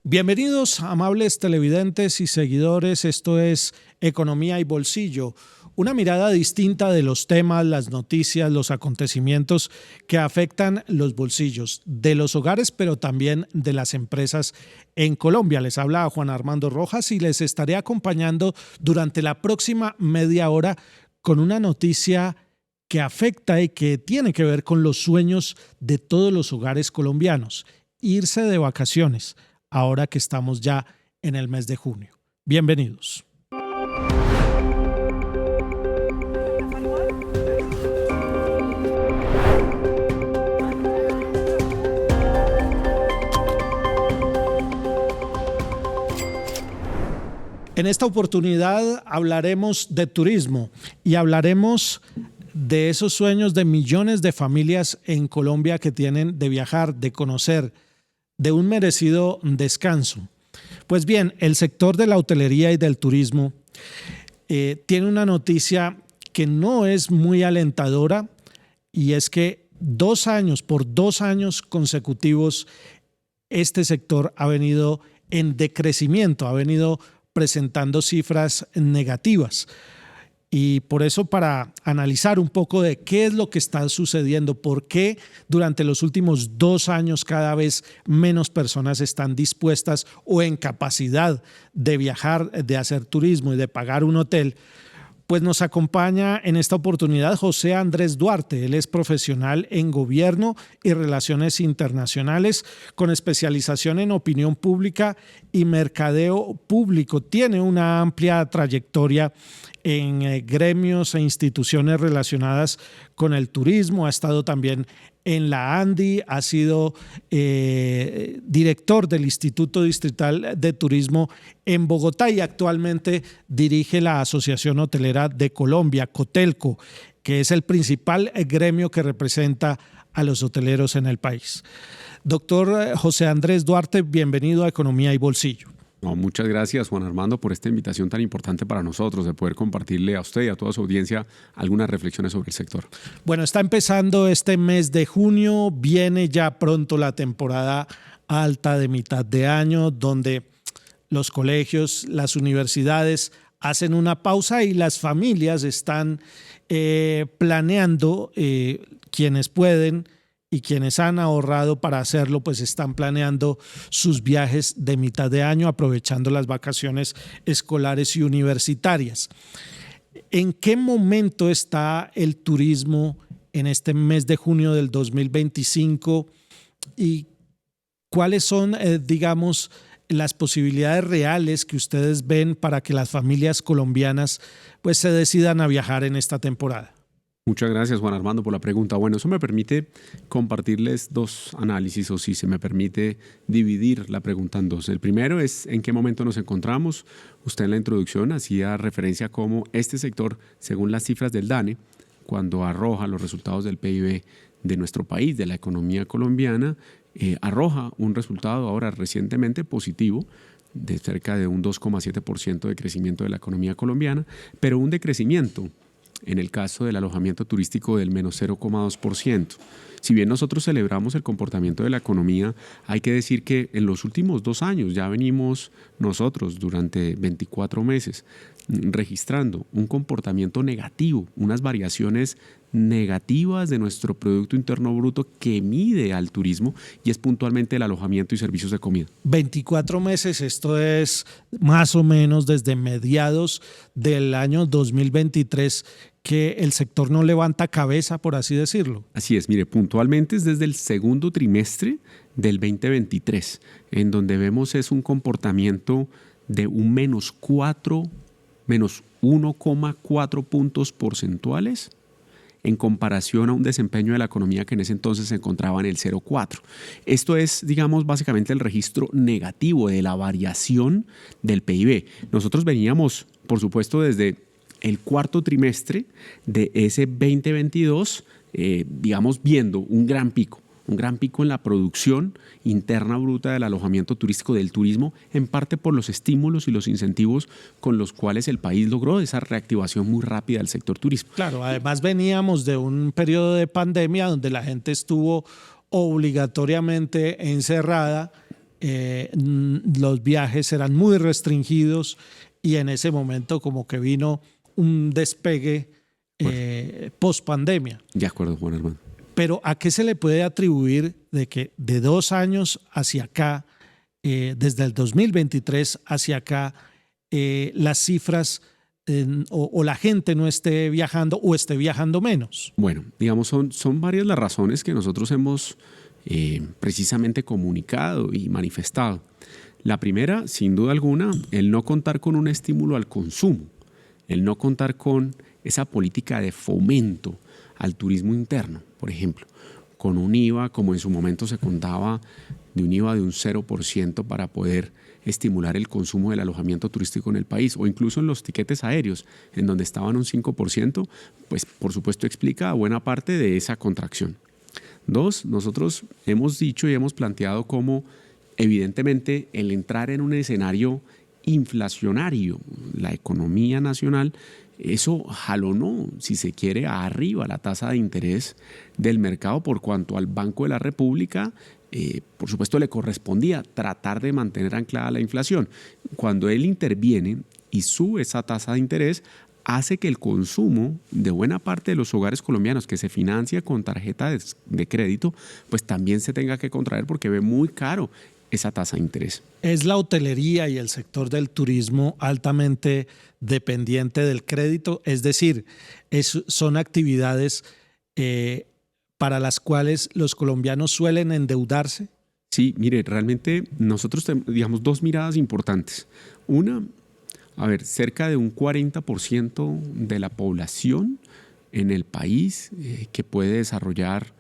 Bienvenidos, amables televidentes y seguidores. Esto es Economía y Bolsillo, una mirada distinta de los temas, las noticias, los acontecimientos que afectan los bolsillos de los hogares, pero también de las empresas en Colombia. Les habla Juan Armando Rojas y les estaré acompañando durante la próxima media hora con una noticia que afecta y que tiene que ver con los sueños de todos los hogares colombianos: irse de vacaciones, ahora que estamos ya en el mes de junio. Bienvenidos. En esta oportunidad hablaremos de turismo y hablaremos de esos sueños de millones de familias en Colombia que tienen de viajar, de conocer, de un merecido descanso. Pues bien, el sector de la hotelería y del turismo tiene una noticia que no es muy alentadora, y es que por 2 años consecutivos este sector ha venido en decrecimiento, ha venido presentando cifras negativas. Y por eso, para analizar un poco de qué es lo que está sucediendo, por qué durante los últimos 2 años cada vez menos personas están dispuestas o en capacidad de viajar, de hacer turismo y de pagar un hotel, pues nos acompaña en esta oportunidad José Andrés Duarte. Él es profesional en Gobierno y Relaciones Internacionales con especialización en opinión pública y mercadeo público. Tiene una amplia trayectoria en gremios e instituciones relacionadas con el turismo. Ha estado también en la ANDI, ha sido director del Instituto Distrital de Turismo en Bogotá y actualmente dirige la Asociación Hotelera de Colombia, Cotelco, que es el principal gremio que representa a los hoteleros en el país. Doctor José Andrés Duarte, bienvenido a Economía y Bolsillo. No, muchas gracias, Juan Armando, por esta invitación tan importante para nosotros, de poder compartirle a usted y a toda su audiencia algunas reflexiones sobre el sector. Bueno, está empezando este mes de junio, viene ya pronto la temporada alta de mitad de año, donde los colegios, las universidades hacen una pausa y las familias están planeando, quienes pueden y quienes han ahorrado para hacerlo, pues están planeando sus viajes de mitad de año, aprovechando las vacaciones escolares y universitarias. ¿En qué momento está el turismo en este mes de junio del 2025 y cuáles son, digamos, las posibilidades reales que ustedes ven para que las familias colombianas pues se decidan a viajar en esta temporada? Muchas gracias, Juan Armando, por la pregunta. Bueno, eso me permite compartirles 2 análisis, o si se me permite dividir la pregunta en 2. El primero es en qué momento nos encontramos. Usted en la introducción hacía referencia a cómo este sector, según las cifras del DANE, cuando arroja los resultados del PIB de nuestro país, de la economía colombiana, arroja un resultado ahora recientemente positivo, de cerca de un 2,7% de crecimiento de la economía colombiana, pero un decrecimiento en el caso del alojamiento turístico del menos 0,2%. Si bien nosotros celebramos el comportamiento de la economía, hay que decir que en los últimos 2 años ya venimos nosotros durante 24 meses registrando un comportamiento negativo, unas variaciones negativas de nuestro Producto Interno Bruto que mide al turismo, y es puntualmente el alojamiento y servicios de comida. 24 meses, esto es más o menos desde mediados del año 2023 que el sector no levanta cabeza, por así decirlo. Así es, mire, puntualmente es desde el segundo trimestre del 2023, en donde vemos es un comportamiento de un menos 1,4 puntos porcentuales en comparación a un desempeño de la economía que en ese entonces se encontraba en el 0,4. Esto es, digamos, básicamente el registro negativo de la variación del PIB. Nosotros veníamos, por supuesto, desde el cuarto trimestre de ese 2022, digamos, viendo un gran pico en la producción interna bruta del alojamiento turístico, del turismo, en parte por los estímulos y los incentivos con los cuales el país logró esa reactivación muy rápida del sector turismo. Claro, además veníamos de un periodo de pandemia donde la gente estuvo obligatoriamente encerrada los viajes eran muy restringidos y en ese momento como que vino un despegue post pandemia. De acuerdo, Juan Armando. Pero ¿a qué se le puede atribuir de que de 2 años hacia acá, desde el 2023 hacia acá, las cifras o la gente no esté viajando o esté viajando menos? Bueno, digamos, son varias las razones que nosotros hemos precisamente comunicado y manifestado. La primera, sin duda alguna, el no contar con un estímulo al consumo, el no contar con esa política de fomento al turismo interno, por ejemplo, con un IVA, como en su momento se contaba, de un IVA de un 0% para poder estimular el consumo del alojamiento turístico en el país, o incluso en los tiquetes aéreos, en donde estaban un 5%, pues por supuesto explica buena parte de esa contracción. 2, nosotros hemos dicho y hemos planteado cómo evidentemente el entrar en un escenario inflacionario, la economía nacional, eso jalonó, si se quiere, arriba la tasa de interés del mercado, por cuanto al Banco de la República, por supuesto, le correspondía tratar de mantener anclada la inflación. Cuando él interviene y sube esa tasa de interés, hace que el consumo de buena parte de los hogares colombianos que se financia con tarjeta de crédito, pues también se tenga que contraer porque ve muy caro esa tasa de interés. ¿Es la hotelería y el sector del turismo altamente dependiente del crédito? Es decir, son actividades para las cuales los colombianos suelen endeudarse. Sí, mire, realmente nosotros tenemos, digamos, 2 miradas importantes. Una, cerca de un 40% de la población en el país que puede desarrollar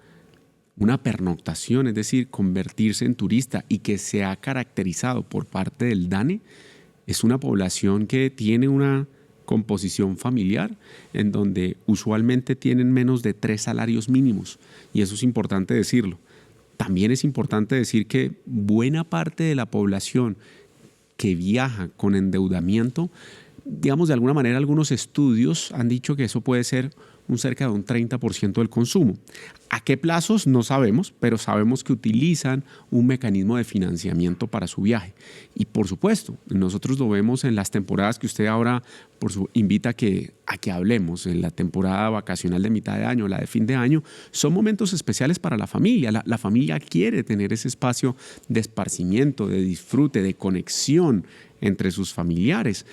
una pernoctación, es decir, convertirse en turista, y que se ha caracterizado por parte del DANE, es una población que tiene una composición familiar en donde usualmente tienen menos de 3 salarios mínimos, y eso es importante decirlo. También es importante decir que buena parte de la población que viaja con endeudamiento, digamos, de alguna manera algunos estudios han dicho que eso puede ser cerca de un 30% del consumo. ¿A qué plazos? No sabemos, pero sabemos que utilizan un mecanismo de financiamiento para su viaje. Y por supuesto, nosotros lo vemos en las temporadas que usted ahora invita a que hablemos, en la temporada vacacional de mitad de año, la de fin de año, son momentos especiales para la familia. La familia quiere tener ese espacio de esparcimiento, de disfrute, de conexión entre sus familiares.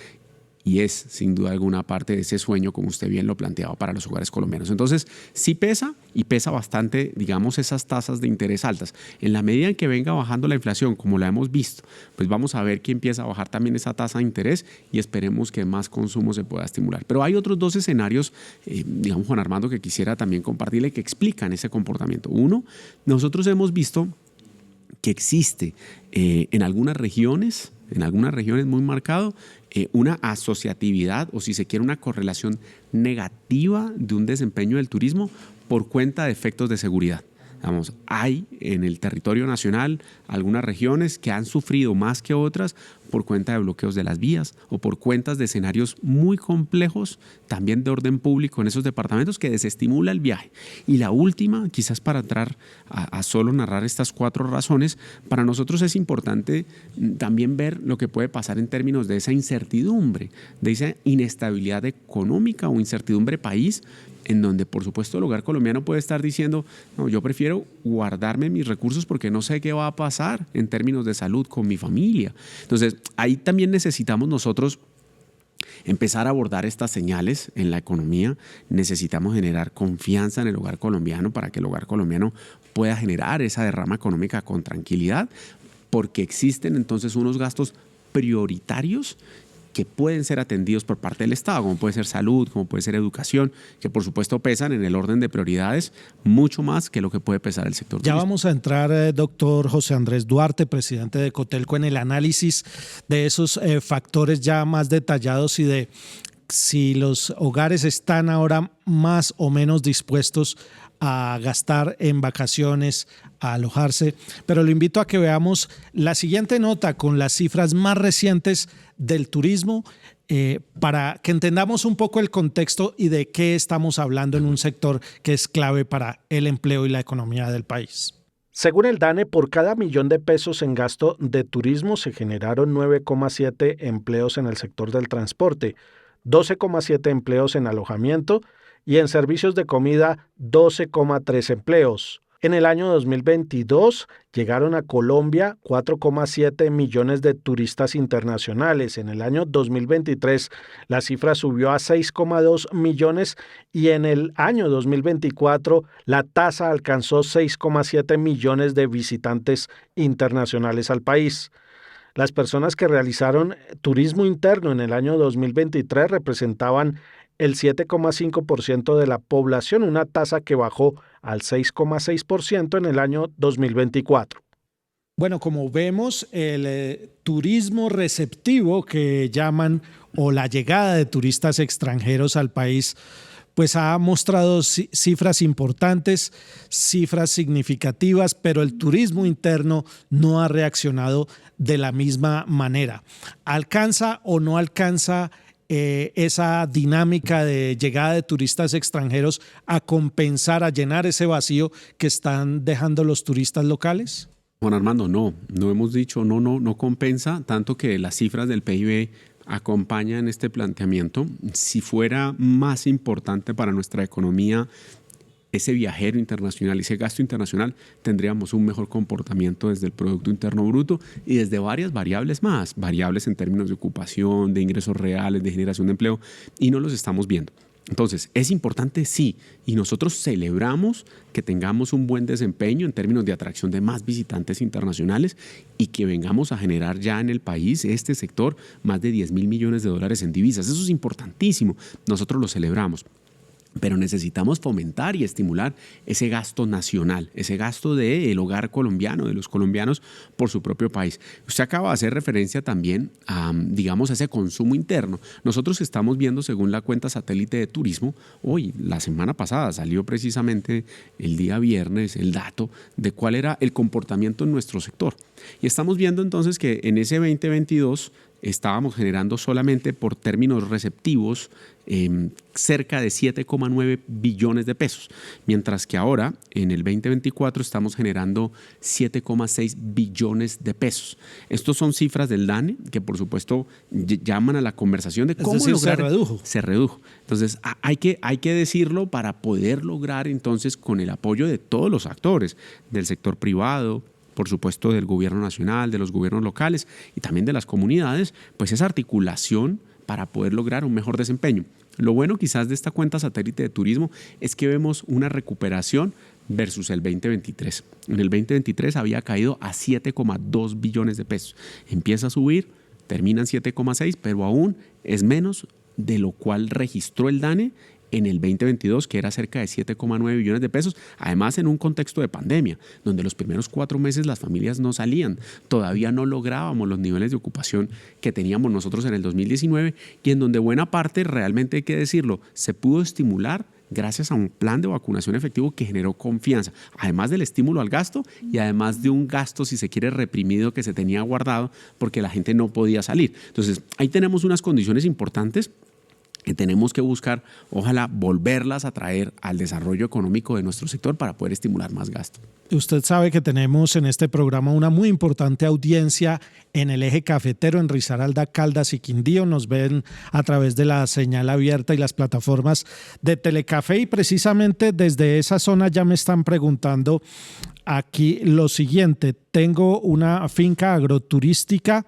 Y es, sin duda alguna, parte de ese sueño, como usted bien lo planteaba, para los hogares colombianos. Entonces, sí pesa, y pesa bastante, digamos, esas tasas de interés altas. En la medida en que venga bajando la inflación, como la hemos visto, pues vamos a ver que empieza a bajar también esa tasa de interés y esperemos que más consumo se pueda estimular. Pero hay otros 2 escenarios, digamos, Juan Armando, que quisiera también compartirle, que explican ese comportamiento. Uno, nosotros hemos visto que existe en algunas regiones muy marcado, una asociatividad, o si se quiere, una correlación negativa de un desempeño del turismo por cuenta de efectos de seguridad. Vamos, hay en el territorio nacional algunas regiones que han sufrido más que otras por cuenta de bloqueos de las vías o por cuentas de escenarios muy complejos, también de orden público en esos departamentos, que desestimula el viaje. Y la última, quizás para entrar a solo narrar estas 4 razones, para nosotros es importante también ver lo que puede pasar en términos de esa incertidumbre, de esa inestabilidad económica o incertidumbre país, en donde por supuesto el hogar colombiano puede estar diciendo, no, yo prefiero guardarme mis recursos porque no sé qué va a pasar en términos de salud con mi familia. Entonces, ahí también necesitamos nosotros empezar a abordar estas señales en la economía. Necesitamos generar confianza en el hogar colombiano para que el hogar colombiano pueda generar esa derrama económica con tranquilidad, porque existen entonces unos gastos prioritarios que pueden ser atendidos por parte del Estado, como puede ser salud, como puede ser educación, que por supuesto pesan en el orden de prioridades mucho más que lo que puede pesar el sector turístico. Ya vamos a entrar, doctor José Andrés Duarte, presidente de Cotelco, en el análisis de esos factores ya más detallados y de si los hogares están ahora más o menos dispuestos a gastar en vacaciones, a alojarse. Pero lo invito a que veamos la siguiente nota con las cifras más recientes del turismo para que entendamos un poco el contexto y de qué estamos hablando en un sector que es clave para el empleo y la economía del país. Según el DANE, por cada millón de pesos en gasto de turismo se generaron 9,7 empleos en el sector del transporte, 12,7 empleos en alojamiento y en servicios de comida 12,3 empleos. En el año 2022 llegaron a Colombia 4,7 millones de turistas internacionales. En el año 2023 la cifra subió a 6,2 millones y en el año 2024 la tasa alcanzó 6,7 millones de visitantes internacionales al país. Las personas que realizaron turismo interno en el año 2023 representaban el 7,5% de la población, una tasa que bajó al 6,6% en el año 2024. Bueno, como vemos, el turismo receptivo que llaman o la llegada de turistas extranjeros al país, pues ha mostrado cifras importantes, cifras significativas, pero el turismo interno no ha reaccionado de la misma manera. ¿Alcanza o no alcanza esa dinámica de llegada de turistas extranjeros a compensar, a llenar ese vacío que están dejando los turistas locales? Juan Armando, no hemos dicho, no compensa, tanto que las cifras del PIB acompañan este planteamiento. Si fuera más importante para nuestra economía ese viajero internacional y ese gasto internacional, tendríamos un mejor comportamiento desde el Producto Interno Bruto y desde varias variables más, variables en términos de ocupación, de ingresos reales, de generación de empleo, y no los estamos viendo. Entonces, ¿es importante? Sí, y nosotros celebramos que tengamos un buen desempeño en términos de atracción de más visitantes internacionales y que vengamos a generar ya en el país, este sector, más de 10.000 millones de dólares en divisas. Eso es importantísimo, nosotros lo celebramos. Pero necesitamos fomentar y estimular ese gasto nacional, ese gasto del hogar colombiano, de los colombianos por su propio país. Usted acaba de hacer referencia también a, digamos, a ese consumo interno. Nosotros estamos viendo, según la cuenta satélite de turismo, hoy, la semana pasada, salió precisamente el día viernes el dato de cuál era el comportamiento en nuestro sector. Y estamos viendo entonces que en ese 2022 estábamos generando solamente por términos receptivos cerca de 7,9 billones de pesos, mientras que ahora en el 2024 estamos generando 7,6 billones de pesos. Estos son cifras del DANE que por supuesto llaman a la conversación de cómo lograr. Se redujo. Entonces hay que decirlo para poder lograr entonces con el apoyo de todos los actores, del sector privado, por supuesto del gobierno nacional, de los gobiernos locales y también de las comunidades, pues esa articulación para poder lograr un mejor desempeño. Lo bueno quizás de esta cuenta satélite de turismo es que vemos una recuperación versus el 2023. En el 2023 había caído a 7,2 billones de pesos. Empieza a subir, termina en 7,6, pero aún es menos de lo cual registró el DANE en el 2022, que era cerca de 7,9 billones de pesos, además en un contexto de pandemia, donde los primeros 4 meses las familias no salían, todavía no lográbamos los niveles de ocupación que teníamos nosotros en el 2019 y en donde buena parte, realmente hay que decirlo, se pudo estimular gracias a un plan de vacunación efectivo que generó confianza, además del estímulo al gasto y además de un gasto, si se quiere, reprimido que se tenía guardado porque la gente no podía salir. Entonces, ahí tenemos unas condiciones importantes que tenemos que buscar, ojalá, volverlas a traer al desarrollo económico de nuestro sector para poder estimular más gasto. Usted sabe que tenemos en este programa una muy importante audiencia en el eje cafetero, en Risaralda, Caldas y Quindío. Nos ven a través de la señal abierta y las plataformas de Telecafé y precisamente desde esa zona ya me están preguntando aquí lo siguiente. Tengo una finca agroturística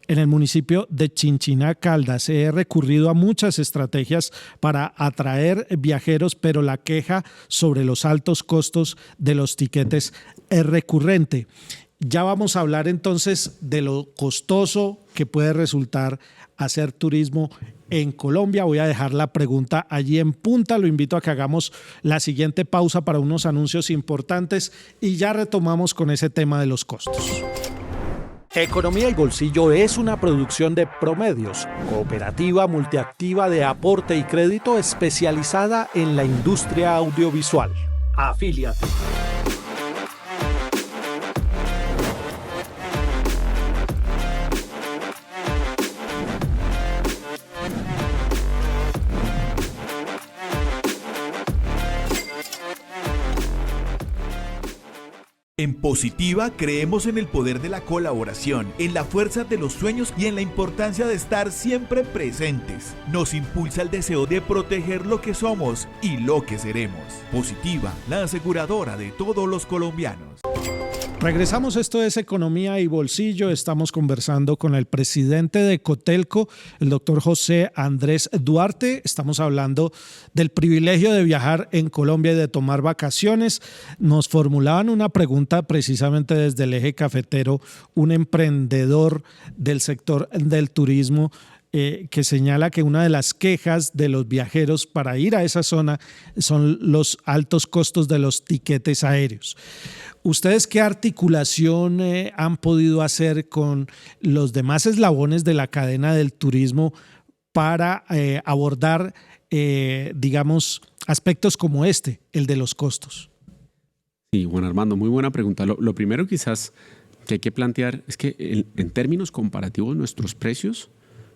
en el municipio de Chinchiná, Caldas. He recurrido a muchas estrategias para atraer viajeros, pero la queja sobre los altos costos de los tiquetes es recurrente. Ya vamos a hablar entonces de lo costoso que puede resultar hacer turismo en Colombia. Voy a dejar la pregunta allí en punta. Lo invito a que hagamos la siguiente pausa para unos anuncios importantes y ya retomamos con ese tema de los costos. Economía y Bolsillo es una producción de Promedios, cooperativa multiactiva de aporte y crédito especializada en la industria audiovisual. Afíliate. En Positiva creemos en el poder de la colaboración, en la fuerza de los sueños y en la importancia de estar siempre presentes. Nos impulsa el deseo de proteger lo que somos y lo que seremos. Positiva, la aseguradora de todos los colombianos. Regresamos, esto es Economía y Bolsillo. Estamos conversando con el presidente de Cotelco, el doctor José Andrés Duarte. Estamos hablando del privilegio de viajar en Colombia y de tomar vacaciones. Nos formulaban una pregunta precisamente desde el eje cafetero, un emprendedor del sector del turismo que señala que una de las quejas de los viajeros para ir a esa zona son los altos costos de los tiquetes aéreos. ¿Ustedes qué articulación han podido hacer con los demás eslabones de la cadena del turismo para abordar, digamos, aspectos como este, el de los costos? Sí, Juan Armando, muy buena pregunta. Lo primero quizás que hay que plantear es que en términos comparativos nuestros precios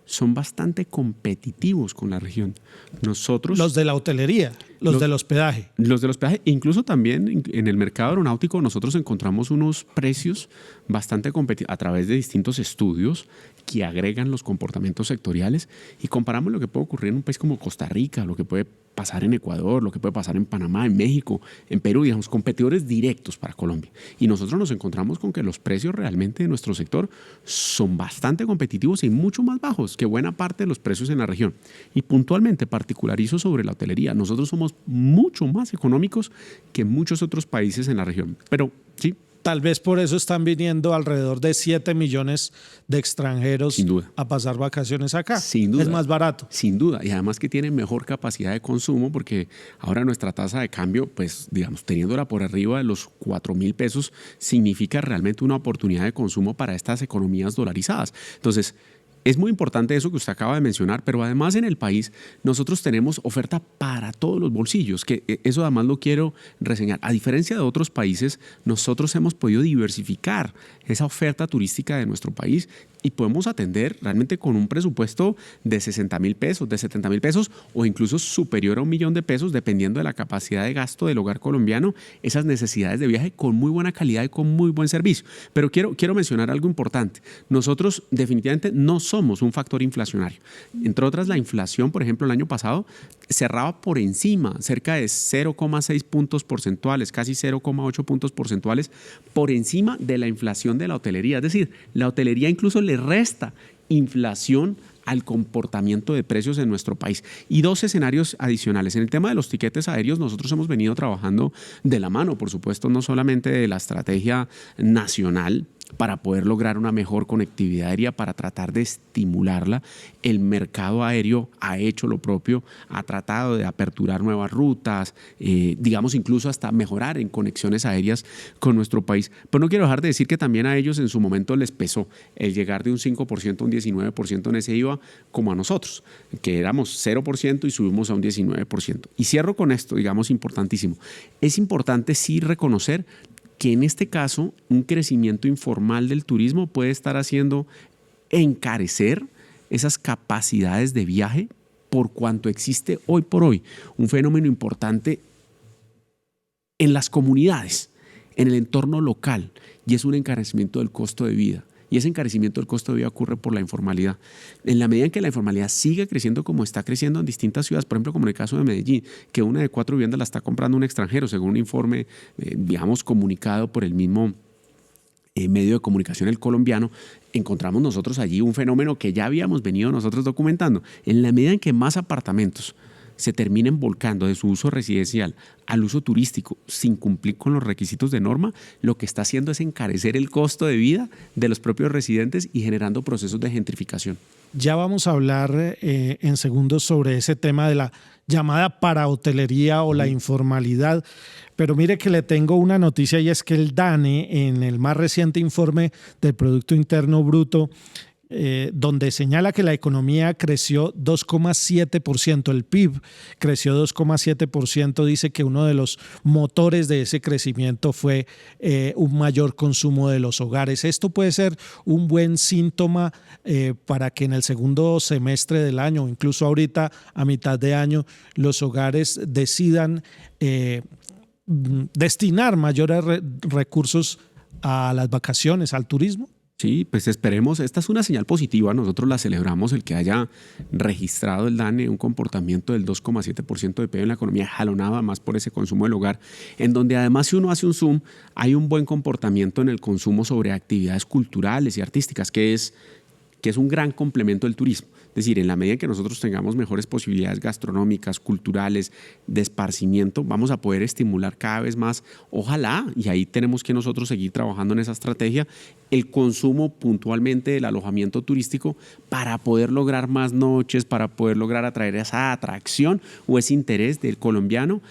son bastante competitivos con la región. Nosotros... Los de la hotelería, los del hospedaje. Los del hospedaje, incluso también en el mercado aeronáutico nosotros encontramos unos precios bastante competitivos a través de distintos estudios que agregan los comportamientos sectoriales y comparamos lo que puede ocurrir en un país como Costa Rica, lo que puede pasar en Ecuador, lo que puede pasar en Panamá, en México, en Perú, digamos, competidores directos para Colombia. Y nosotros nos encontramos con que los precios realmente de nuestro sector son bastante competitivos y mucho más bajos que buena parte de los precios en la región. Y puntualmente particularizo sobre la hotelería. Nosotros somos mucho más económicos que muchos otros países en la región. Pero sí. Tal vez por eso están viniendo alrededor de 7 millones de extranjeros a pasar vacaciones acá. Sin duda. Es más barato. Sin duda. Y además que tienen mejor capacidad de consumo porque ahora nuestra tasa de cambio, pues digamos, teniéndola por arriba de los 4.000 pesos, significa realmente una oportunidad de consumo para estas economías dolarizadas. Entonces, es muy importante eso que usted acaba de mencionar, pero además en el país nosotros tenemos oferta para todos los bolsillos, que eso además lo quiero reseñar. A diferencia de otros países, nosotros hemos podido diversificar esa oferta turística de nuestro país y podemos atender realmente con un presupuesto de 60.000 pesos, de 70.000 pesos o incluso superior a 1.000.000 de pesos, dependiendo de la capacidad de gasto del hogar colombiano, esas necesidades de viaje con muy buena calidad y con muy buen servicio. Pero quiero mencionar algo importante. Nosotros definitivamente no somos un factor inflacionario. Entre otras, la inflación, por ejemplo, el año pasado cerraba por encima, cerca de 0,6 puntos porcentuales, casi 0,8 puntos porcentuales, por encima de la inflación de la hotelería. Es decir, la hotelería incluso le resta inflación al comportamiento de precios en nuestro país. Y dos escenarios adicionales. En el tema de los tiquetes aéreos, nosotros hemos venido trabajando de la mano, por supuesto, no solamente de la estrategia nacional para poder lograr una mejor conectividad aérea, para tratar de estimularla. El mercado aéreo ha hecho lo propio, ha tratado de aperturar nuevas rutas, digamos incluso hasta mejorar en conexiones aéreas con nuestro país. Pero no quiero dejar de decir que también a ellos en su momento les pesó el llegar de un 5% a un 19% en ese IVA, como a nosotros, que éramos 0% y subimos a un 19%. Y cierro con esto, digamos, importantísimo. Es importante sí reconocer que en este caso un crecimiento informal del turismo puede estar haciendo encarecer esas capacidades de viaje por cuanto existe hoy por hoy un fenómeno importante en las comunidades, en el entorno local, y es un encarecimiento del costo de vida. Y ese encarecimiento del costo de vida ocurre por la informalidad. En la medida en que la informalidad sigue creciendo como está creciendo en distintas ciudades, por ejemplo, como en el caso de Medellín, que una de 4 viviendas la está comprando un extranjero, según un informe, digamos, comunicado por el mismo medio de comunicación el colombiano, encontramos nosotros allí un fenómeno que ya habíamos venido nosotros documentando. En la medida en que más apartamentos se terminen volcando de su uso residencial al uso turístico sin cumplir con los requisitos de norma, lo que está haciendo es encarecer el costo de vida de los propios residentes y generando procesos de gentrificación. Ya vamos a hablar en segundos sobre ese tema de la llamada parahotelería o la informalidad, pero mire que le tengo una noticia y es que el DANE, en el más reciente informe del Producto Interno Bruto, donde señala que la economía creció 2,7%, el PIB creció 2,7%, dice que uno de los motores de ese crecimiento fue un mayor consumo de los hogares. Esto puede ser un buen síntoma para que en el segundo semestre del año, incluso ahorita a mitad de año, los hogares decidan destinar mayores recursos a las vacaciones, al turismo? Sí, pues esperemos. Esta es una señal positiva. Nosotros la celebramos, el que haya registrado el DANE un comportamiento del 2,7% de PIB en la economía, jalonada más por ese consumo del hogar, en donde además, si uno hace un zoom, hay un buen comportamiento en el consumo sobre actividades culturales y artísticas, que es un gran complemento del turismo. Es decir, en la medida en que nosotros tengamos mejores posibilidades gastronómicas, culturales, de esparcimiento, vamos a poder estimular cada vez más, ojalá, y ahí tenemos que nosotros seguir trabajando en esa estrategia, el consumo puntualmente del alojamiento turístico para poder lograr más noches, para poder lograr atraer esa atracción o ese interés del colombiano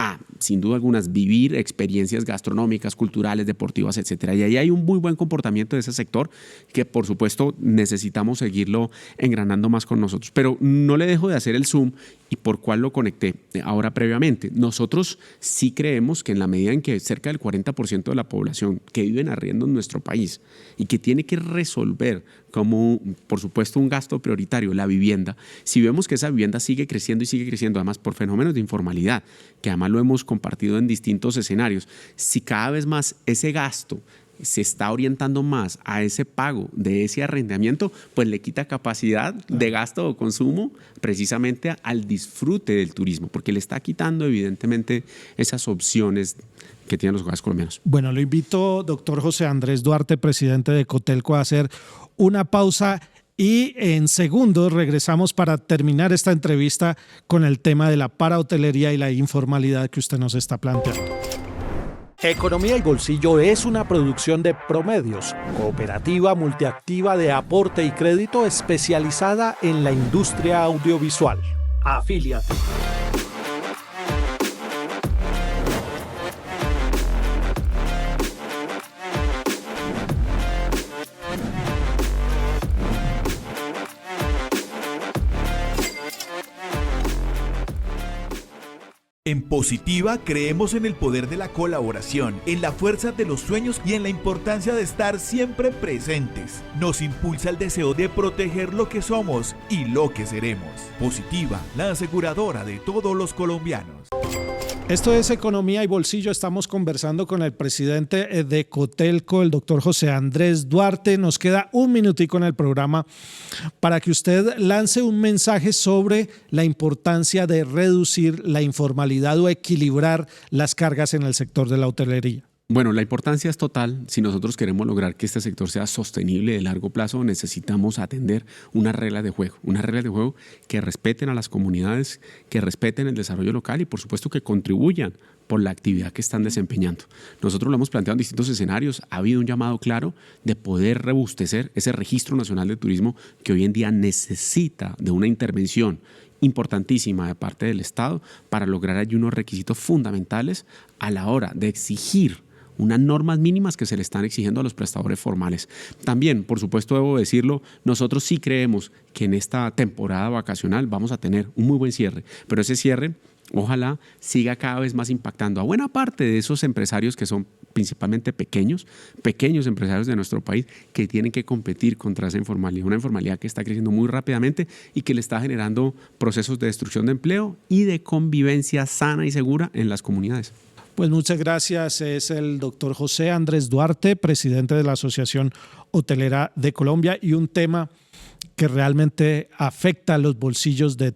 a, sin duda algunas, vivir experiencias gastronómicas, culturales, deportivas, etcétera. Y ahí hay un muy buen comportamiento de ese sector que, por supuesto, necesitamos seguirlo engranando más con nosotros. Pero no le dejo de hacer el zoom y por cuál lo conecté ahora previamente. Nosotros sí creemos que en la medida en que cerca del 40% de la población que vive en arriendo en nuestro país y que tiene que resolver como, por supuesto, un gasto prioritario, la vivienda, si vemos que esa vivienda sigue creciendo y sigue creciendo, además por fenómenos de informalidad, que además lo hemos compartido en distintos escenarios, si cada vez más ese gasto se está orientando más a ese pago de ese arrendamiento, pues le quita capacidad de gasto o consumo precisamente al disfrute del turismo, porque le está quitando evidentemente esas opciones que tienen los hogares colombianos. Bueno, lo invito, doctor José Andrés Duarte, presidente de Cotelco, a hacer una pausa y en segundos regresamos para terminar esta entrevista con el tema de la parahotelería y la informalidad que usted nos está planteando. Economía y Bolsillo es una producción de Promedios, cooperativa multiactiva de aporte y crédito especializada en la industria audiovisual. Afíliate. En Positiva creemos en el poder de la colaboración, en la fuerza de los sueños y en la importancia de estar siempre presentes. Nos impulsa el deseo de proteger lo que somos y lo que seremos. Positiva, la aseguradora de todos los colombianos. Esto es Economía y Bolsillo. Estamos conversando con el presidente de Cotelco, el doctor José Andrés Duarte. Nos queda un minutico en el programa para que usted lance un mensaje sobre la importancia de reducir la informalidad o equilibrar las cargas en el sector de la hotelería. Bueno, la importancia es total. Si nosotros queremos lograr que este sector sea sostenible de largo plazo, necesitamos atender unas reglas de juego que respeten a las comunidades, que respeten el desarrollo local y por supuesto que contribuyan por la actividad que están desempeñando. Nosotros lo hemos planteado en distintos escenarios. Ha habido un llamado claro de poder robustecer ese Registro Nacional de Turismo que hoy en día necesita de una intervención importantísima de parte del Estado para lograr allí unos requisitos fundamentales a la hora de exigir unas normas mínimas que se le están exigiendo a los prestadores formales. También, por supuesto, debo decirlo, nosotros sí creemos que en esta temporada vacacional vamos a tener un muy buen cierre, pero ese cierre ojalá siga cada vez más impactando a buena parte de esos empresarios que son principalmente pequeños empresarios de nuestro país que tienen que competir contra esa informalidad, una informalidad que está creciendo muy rápidamente y que le está generando procesos de destrucción de empleo y de convivencia sana y segura en las comunidades. Pues muchas gracias. Es el doctor José Andrés Duarte, presidente de la Asociación Hotelera de Colombia, y un tema que realmente afecta a los bolsillos de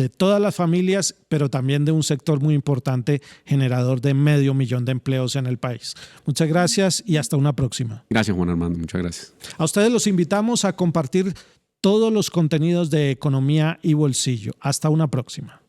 todas las familias, pero también de un sector muy importante, generador de 500,000 de empleos en el país. Muchas gracias y hasta una próxima. Gracias, Juan Armando. Muchas gracias. A ustedes los invitamos a compartir todos los contenidos de Economía y Bolsillo. Hasta una próxima.